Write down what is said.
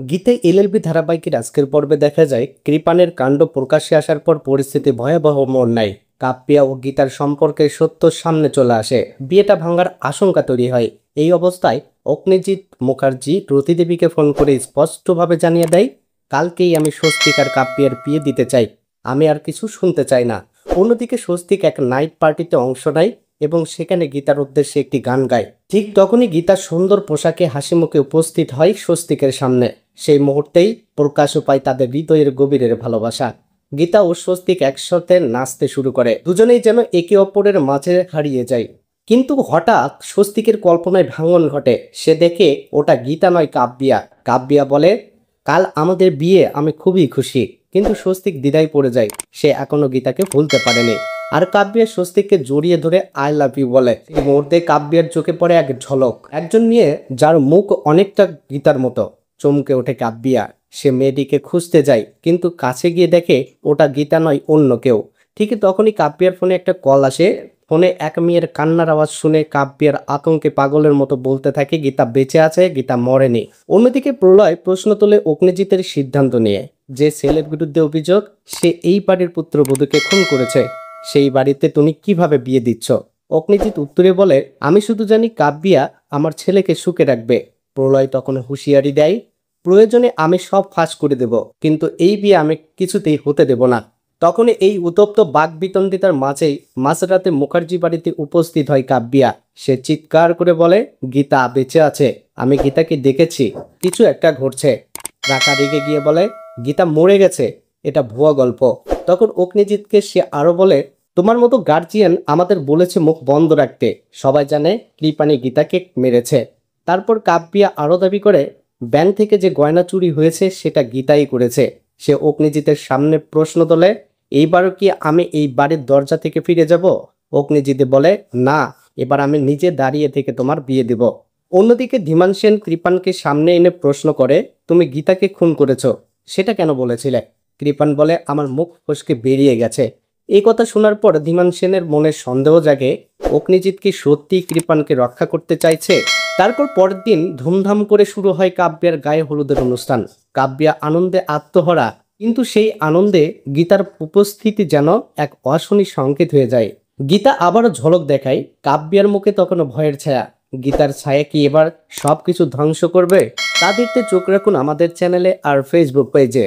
গীতে এলএলবি ধারাবাহিকের আজকের পর্বে দেখা যায় কৃপানের কাণ্ড প্রকাশ্যে আসার পর পরিস্থিতি ভয়াবহ মোড় নেয়। কাব্যা ও গীতার সম্পর্কের সত্য সামনে চলে আসে, বিয়েটা ভাঙার আশঙ্কা তৈরি হয়। এই অবস্থায় অগ্নিজিৎ মুখার্জি রতিদেবীকে ফোন করে স্পষ্টভাবে জানিয়ে দেয়, কালকেই আমি স্বস্তিক আর কাব্যের বিয়ে দিতে চাই, আমি আর কিছু শুনতে চাই না। অন্যদিকে স্বস্তিক এক নাইট পার্টিতে অংশ নেয় এবং সেখানে গীতার উদ্দেশ্যে একটি গান গায়। ঠিক তখনই গীতা সুন্দর পোশাকে হাসিমুখে উপস্থিত হয় স্বস্তিকের সামনে। সেই মুহূর্তেই প্রকাশ পায় তাদের হৃদয়ের গভীরের ভালোবাসা। গীতা ও স্বস্তিক একসাথে নাচতে শুরু করে, দুজনেই যেন একে অপরের মাঝে হারিয়ে যায়। কিন্তু হঠাৎ স্বস্তিকের কল্পনায় ভাঙন ঘটে, সে দেখে ওটা গীতা নয় কাব্যা। কাব্যা বলে, কাল আমাদের বিয়ে, আমি খুবই খুশি। কিন্তু স্বস্তিক দ্বিধায় পড়ে যায়, সে এখনো গীতাকে ভুলতে পারেনি। আর কাব্যা স্বস্তিককে জড়িয়ে ধরে আই লাভ ইউ বলে। এই মুহূর্তে কাব্যের চোখে পড়ে এক ঝলক, একজন মেয়ে যার মুখ অনেকটা গীতার মতো। চমকে ওঠে কাব্যা, সে মেয়েটিকে খুঁজতে যায়, কিন্তু কাছে গিয়ে দেখে ওটা গীতা নয়, অন্য কেউ। ঠিক তখনই কাব্যের ফোনে একটা কল আসে। ফোনে এক মেয়ের কান্নার আওয়াজ শুনে কাব্যের আতঙ্কে পাগলের মতো বলতে থাকে, গীতা বেঁচে আছে, গীতা মরেনি। অন্যদিকে প্রলয় প্রশ্ন তোলে অগ্নিজিতের সিদ্ধান্ত নিয়ে। যে ছেলের বিরুদ্ধে অভিযোগ সে এই বাড়ির পুত্রবধূকে খুন করেছে, সেই বাড়িতে তুমি কিভাবে বিয়ে দিচ্ছ? অগ্নিজিৎ উত্তরে বলে, আমি শুধু জানি কাব্যা আমার ছেলেকে সুখে রাখবে। প্রলয় তখন হুঁশিয়ারি দেয়, প্রয়োজনে আমি সব ফাঁস করে দেব, কিন্তু এই বিয়ে আমি কিছুতেই হতে দেব না। তখনই এই উত্তপ্ত বাকবিতন্ডিতার মাঝেই মাঝরাতে মুখার্জি বাড়িতে উপস্থিত হয় কাব্যা। সে চিৎকার করে বলে, গীতা বেঁচে আছে, আমি গীতাকে দেখেছি, কিছু একটা ঘটছে। রাকা রেগে গিয়ে বলে, গীতা মরে গেছে, এটা ভুয়া গল্প। তখন অগ্নিজিৎকে সে আরো বলে, তোমার মতো গার্জিয়ান আমাদের বলেছে মুখ বন্ধ রাখতে, সবাই জানে কৃপানি গীতাকে মেরেছে। তারপর কাব্যা আরো দাবি করে, ব্যাংক থেকে যে গয়না চুরি হয়েছে সেটা গীতাই করেছে। সে অগ্নিজিতের সামনে প্রশ্ন তোলে, এইবারও কি আমি এই বাড়ির দরজা থেকে ফিরে যাব? অগ্নিজিতে বলে, না, এবার আমি নিজে দাঁড়িয়ে থেকে তোমার বিয়ে দেব। অন্যদিকে ধীমান সেন কৃপানকে সামনে এনে প্রশ্ন করে, তুমি গীতাকে খুন করেছ, সেটা কেন বলেছিলে? কৃপান বলে, আমার মুখ ফসকে বেরিয়ে গেছে। এই কথা শোনার পর ধীমান সেনের মনে সন্দেহ জাগে, অগ্নিজিৎ কি সত্যি কৃপানকে রক্ষা করতে চাইছে? তারপর পরের দিন ধুমধাম করে শুরু হয় কাব্যের গায়ে হলুদের অনুষ্ঠান। কাব্যা আনন্দে আত্মহরা, কিন্তু সেই আনন্দে গীতার উপস্থিতি যেন এক অশনি সংকেত হয়ে যায়। গীতা আবারও ঝলক দেখায়, কাব্যের মুখে তখনও ভয়ের ছায়া। গীতার ছায়া কি এবার সবকিছু ধ্বংস করবে? তা দেখতে চোখ রাখুন আমাদের চ্যানেলে আর ফেসবুক পেজে।